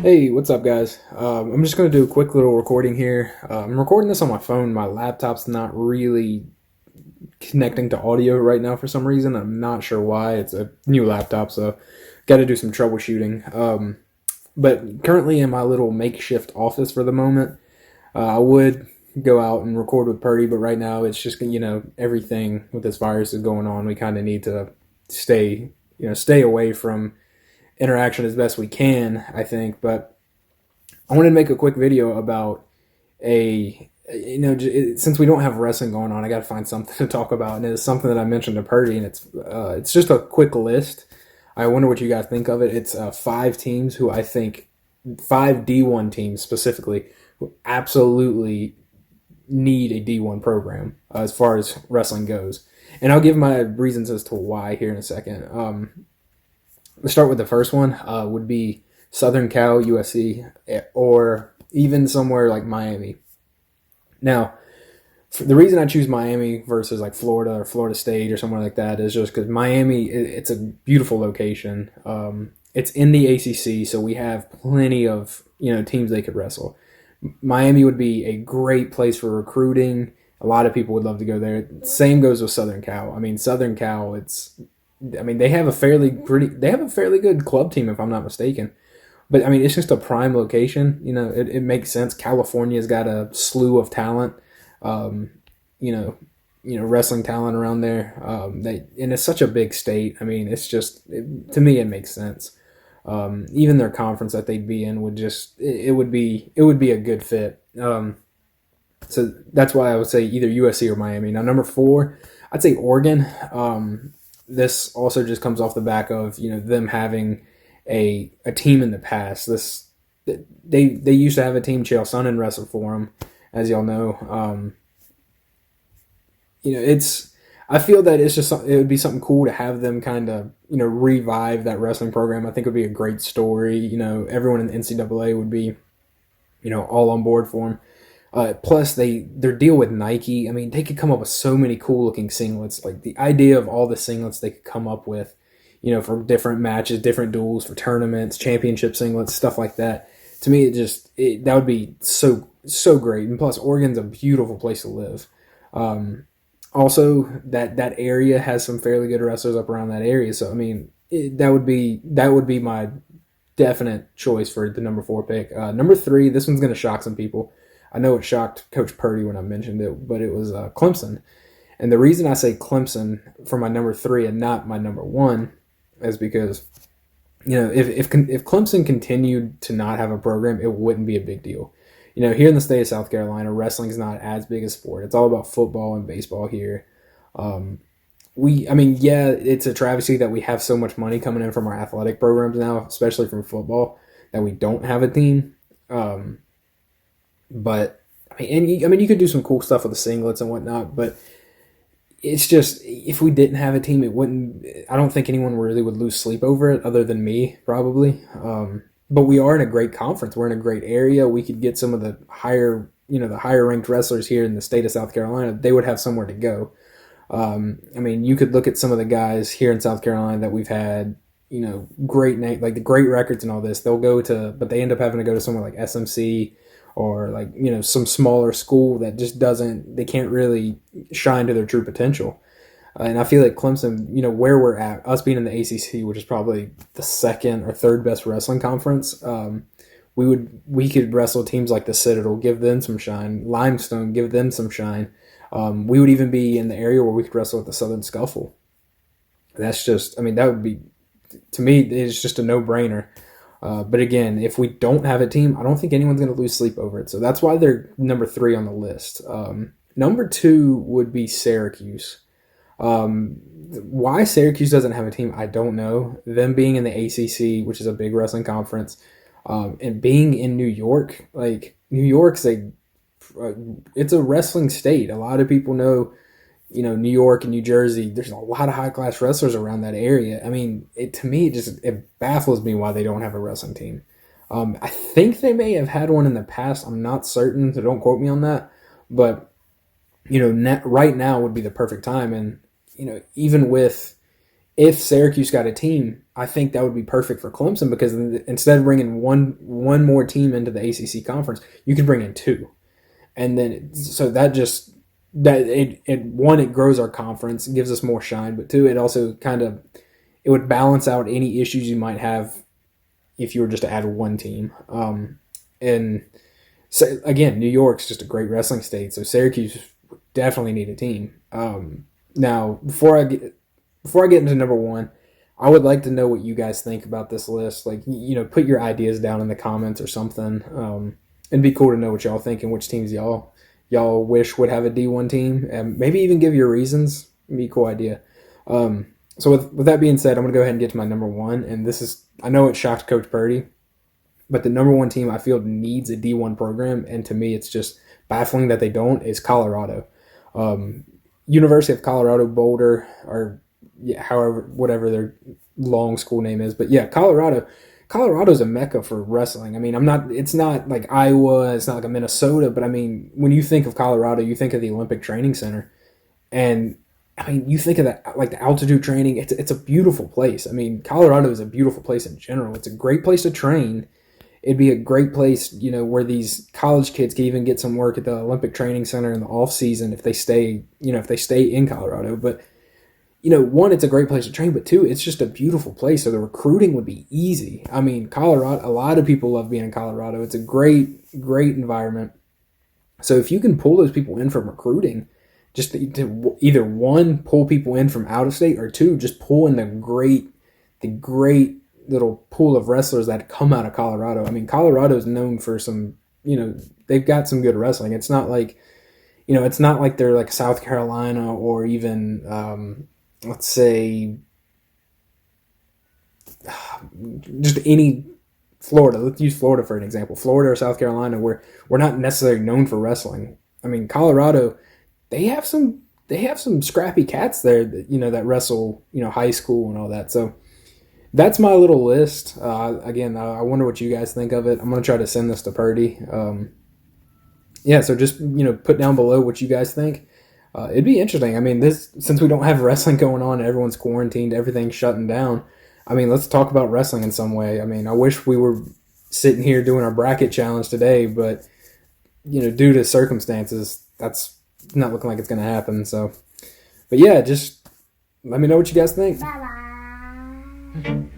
Hey, what's up, guys? I'm just going to do a quick little recording here. I'm recording this on my phone. My laptop's not really connecting to audio right now for some reason. I'm not sure why. It's a new laptop, so got to do some troubleshooting. But currently in my little makeshift office for the moment, I would go out and record with Purdy, but right now it's just, everything with this virus is going on. We kind of need to stay away from interaction as best we can, I think. But I wanted to make a quick video about since we don't have wrestling going on, I got to find something to talk about, and it's something that I mentioned to Purdy, and it's just a quick list. I wonder what you guys think of it. It's five teams who I think, five D1 teams specifically, who absolutely need a D1 program as far as wrestling goes. And I'll give my reasons as to why here in a second. Let's start with the first one. Would be Southern Cal, USC, or even somewhere like Miami. Now, the reason I choose Miami versus like Florida or Florida State or somewhere like that is just because Miami, it's a beautiful location. It's in the ACC, so we have plenty of teams they could wrestle. Miami would be a great place for recruiting. A lot of people would love to go there. Same goes with Southern Cal. I mean, Southern Cal, they have a fairly good club team, if I'm not mistaken. But I mean, it's just a prime location. It makes sense. California's got a slew of talent, wrestling talent around there. And it's such a big state. I mean, to me, it makes sense. Even their conference that they'd be in would be a good fit. So that's why I would say either USC or Miami. Now, number 4, I'd say Oregon. This also just comes off the back of them having a team in the past. They used to have a team. Chael Sonnen wrestled for them, as y'all know. I feel that it would be something cool to have them kind of revive that wrestling program. I think it would be a great story. Everyone in the NCAA would be all on board for them. Plus, their deal with Nike, I mean, they could come up with so many cool-looking singlets. Like, the idea of all the singlets they could come up with, for different matches, different duels, for tournaments, championship singlets, stuff like that. To me, that would be so great. And plus, Oregon's a beautiful place to live. Also, that area has some fairly good wrestlers up around that area. So, I mean, that would be my definite choice for the number 4 pick. Number 3, this one's going to shock some people. I know it shocked Coach Purdy when I mentioned it, but it was Clemson. And the reason I say Clemson for my number 3 and not my number 1 is because, if Clemson continued to not have a program, it wouldn't be a big deal. Here in the state of South Carolina, wrestling is not as big a sport. It's all about football and baseball here. It's a travesty that we have so much money coming in from our athletic programs now, especially from football, that we don't have a team. But you could do some cool stuff with the singlets and whatnot. But it's just, if we didn't have a team, it wouldn't. I don't think anyone really would lose sleep over it, other than me, probably. But we are in a great conference. We're in a great area. We could get some of the higher ranked wrestlers here in the state of South Carolina. They would have somewhere to go. You could look at some of the guys here in South Carolina that we've had, great name, like the great records and all this. But they end up having to go to somewhere like SMC or some smaller school that just they can't really shine to their true potential. And I feel like Clemson, where we're at, us being in the ACC, which is probably the second or third best wrestling conference, we could wrestle teams like the Citadel, give them some shine. Limestone, give them some shine. We would even be in the area where we could wrestle with the Southern Scuffle. That's just, that would be, to me, it's just a no-brainer. But again, if we don't have a team, I don't think anyone's going to lose sleep over it. So that's why they're number 3 on the list. Number 2 would be Syracuse. Why Syracuse doesn't have a team, I don't know. Them being in the ACC, which is a big wrestling conference, and being in New York, like New York's it's a wrestling state. A lot of people know, New York and New Jersey, there's a lot of high-class wrestlers around that area. To me, it baffles me why they don't have a wrestling team. I think they may have had one in the past. I'm not certain, so don't quote me on that. But, right now would be the perfect time. And, even if Syracuse got a team, I think that would be perfect for Clemson because instead of bringing one more team into the ACC conference, you could bring in two, and then so that just that it grows our conference, gives us more shine, but two, it also kind of it would balance out any issues you might have if you were just to add one team. And so again, New York's just a great wrestling state, so Syracuse definitely need a team. Now, before I get into number one, I would like to know what you guys think about this list. Like, put your ideas down in the comments or something. It'd be cool to know what y'all think and which teams y'all wish would have a D1 team, and maybe even give your reasons. It'd be a cool idea. So with that being said, I'm going to go ahead and get to my number one, and this is, I know it shocked Coach Purdy, but the number one team I feel needs a D1 program, and to me it's just baffling that they don't, is Colorado. University of Colorado Boulder, or whatever their long school name is. But yeah, Colorado's a mecca for wrestling. I mean, it's not like Iowa, it's not like a Minnesota, but I mean, when you think of Colorado, you think of the Olympic Training Center. And I mean, you think of that, like the altitude training, it's a beautiful place. I mean, Colorado is a beautiful place in general. It's a great place to train. It'd be a great place, where these college kids can even get some work at the Olympic Training Center in the off season if they stay in Colorado. But, one, it's a great place to train, but two, it's just a beautiful place. So the recruiting would be easy. I mean, Colorado, a lot of people love being in Colorado. It's a great, great environment. So if you can pull those people in from recruiting, just to either one, pull people in from out of state, or two, just pull in the great little pool of wrestlers that come out of Colorado. I mean, Colorado is known for some, they've got some good wrestling. It's not like, they're like South Carolina or even, let's say, just any Florida. Let's use Florida for an example. Florida or South Carolina, where we're not necessarily known for wrestling. I mean, Colorado, they have some scrappy cats there that, that wrestle, high school and all that. So that's my little list. Again, I wonder what you guys think of it. I'm going to try to send this to Purdy. So just, put down below what you guys think. It'd be interesting. I mean, since we don't have wrestling going on, everyone's quarantined, everything's shutting down. I mean, let's talk about wrestling in some way. I mean, I wish we were sitting here doing our bracket challenge today, but, due to circumstances, that's not looking like it's going to happen. So, but yeah, just let me know what you guys think. Bye-bye.